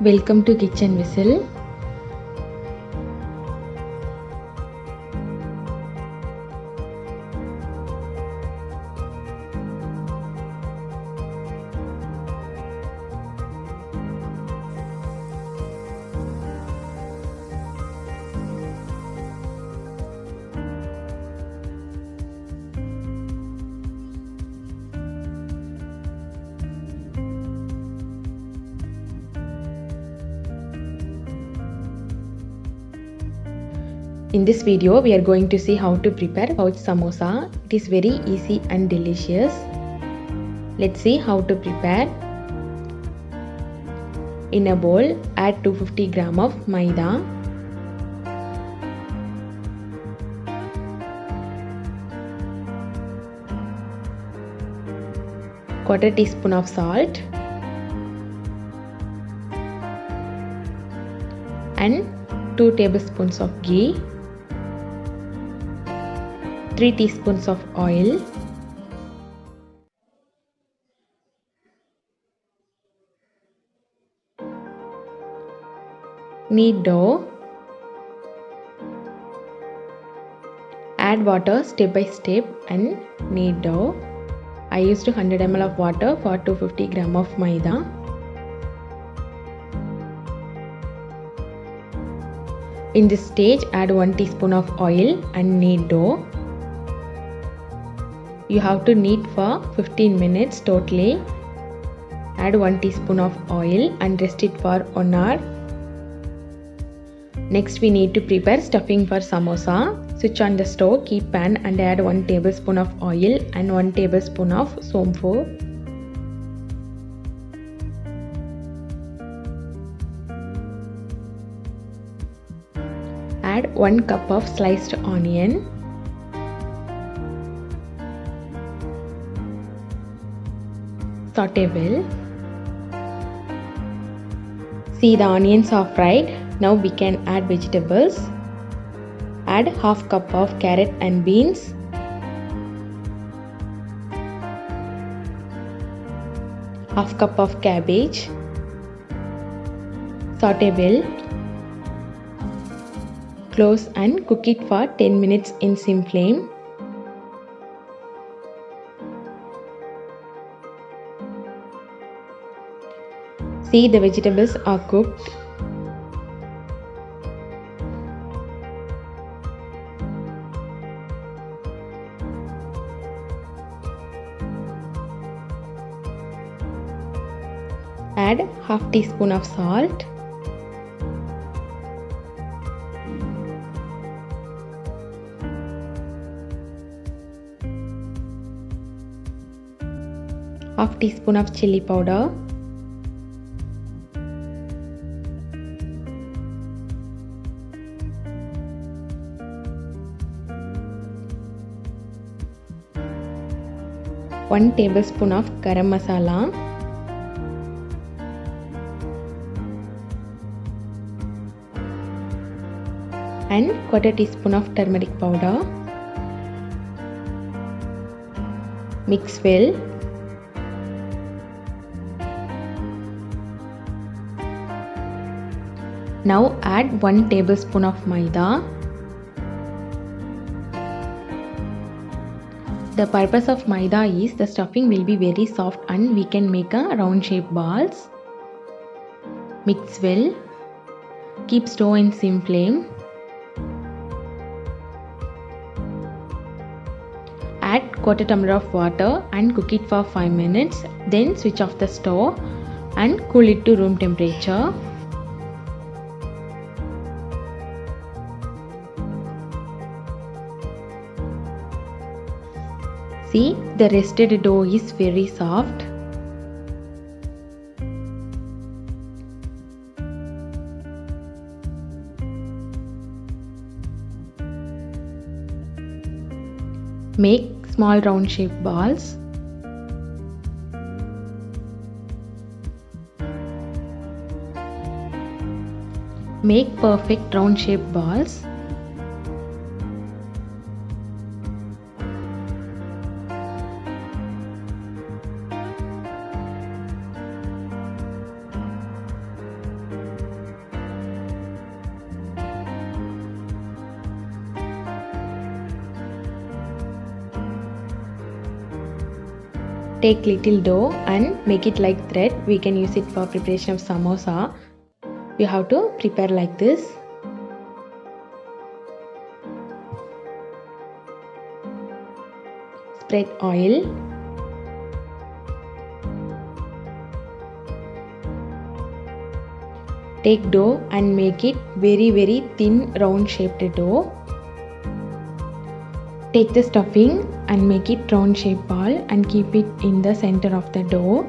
Welcome to Kitchen Whistle. In this video, we are going to see how to prepare pouch samosa. It is very easy and delicious. Let's see how to prepare. In a bowl, add 250 gram of maida. Quarter teaspoon of salt and 2 tablespoons of ghee. 3 teaspoons of oil, knead dough, add water step by step and knead dough. I used 100 ml of water for 250 gram of maida. In this stage, add 1 teaspoon of oil and knead dough. You have to knead for 15 minutes totally. Add 1 teaspoon of oil and rest it for 1 hour. Next we need to prepare stuffing for samosa. Switch on the stove, keep pan and add 1 tablespoon of oil and 1 tablespoon of somfu. Add 1 cup of sliced onion. Saute well. See, the onions are fried. Now we can add vegetables. Add half cup of carrot and beans. Half cup of cabbage. Saute well. Close and cook it for 10 minutes in sim flame. See, the vegetables are cooked. Add half teaspoon of salt. Half teaspoon of chili powder. One tablespoon of garam masala. And quarter teaspoon of turmeric powder. Mix well. Now add 1 tablespoon of maida. The purpose of maida is the stuffing will be very soft and we can make a round shaped balls. Mix well. Keep stove in sim flame. Add quarter tumbler of water and cook it for 5 minutes. Then switch off the stove and cool it to room temperature. See, the rested dough is very soft. Make small round shaped balls. Make perfect round shaped balls. Take little dough and make it like thread. We can use it for preparation of samosa. We have to prepare like this. Spread oil. Take dough and make it very thin round shaped dough. Take the stuffing and make it round shaped ball and keep it in the center of the dough.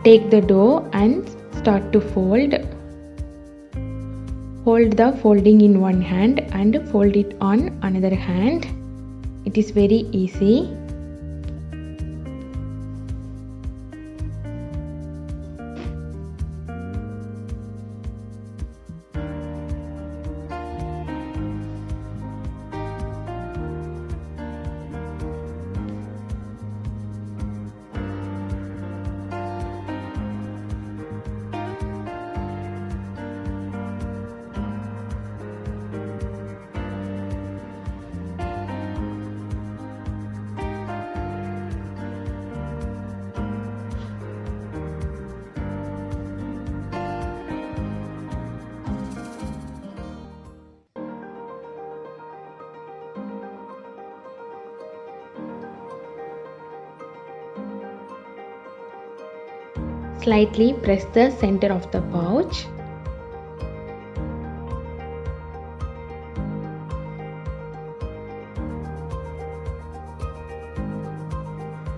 Take the dough and start to fold. Hold the folding in one hand and fold it on another hand. It is very easy. Slightly press the center of the pouch.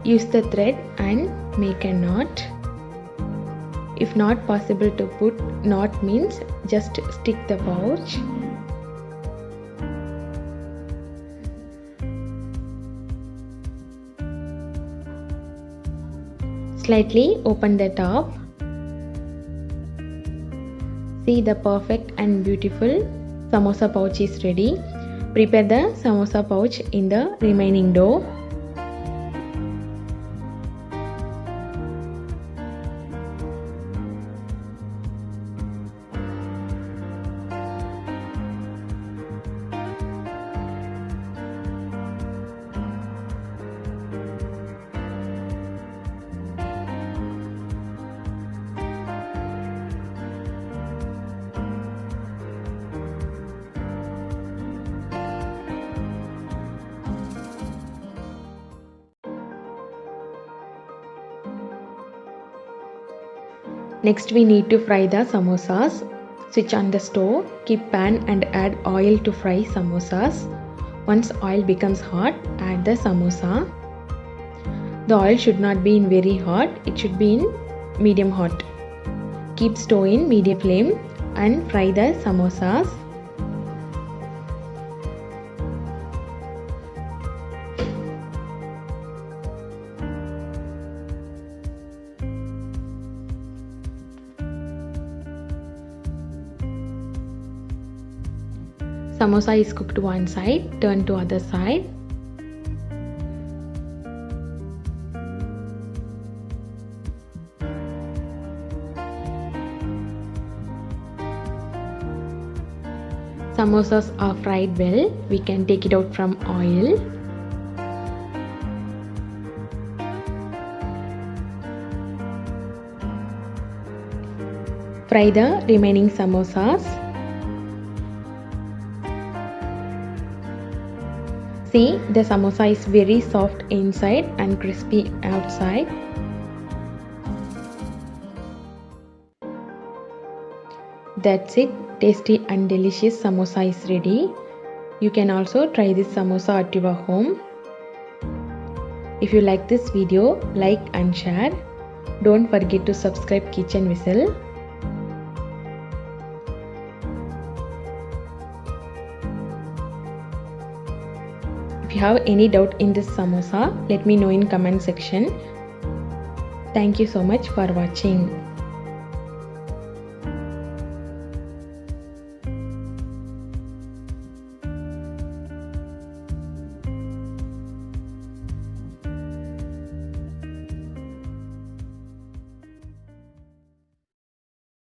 Use the thread and make a knot. If not possible to put knot means just stick the pouch. Slightly open the top. See, the perfect and beautiful samosa pouch is ready. Prepare the samosa pouch in the remaining dough. Next we need to fry the samosas. Switch on the stove, keep pan and add oil to fry samosas. Once oil becomes hot, add the samosa. The oil should not be in very hot, it should be in medium hot. Keep stove in medium flame and fry the samosas. Samosa is cooked one side, turn to other side. Samosas are fried well. We can take it out from oil. Fry the remaining samosas. See, the samosa is very soft inside and crispy outside. That's it. Tasty and delicious samosa is ready. You can also try this samosa at your home. If you like this video, like and share. Don't forget to subscribe Kitchen Whistle. If you have any doubt in this samosa, let me know in comment section. Thank you so much for watching.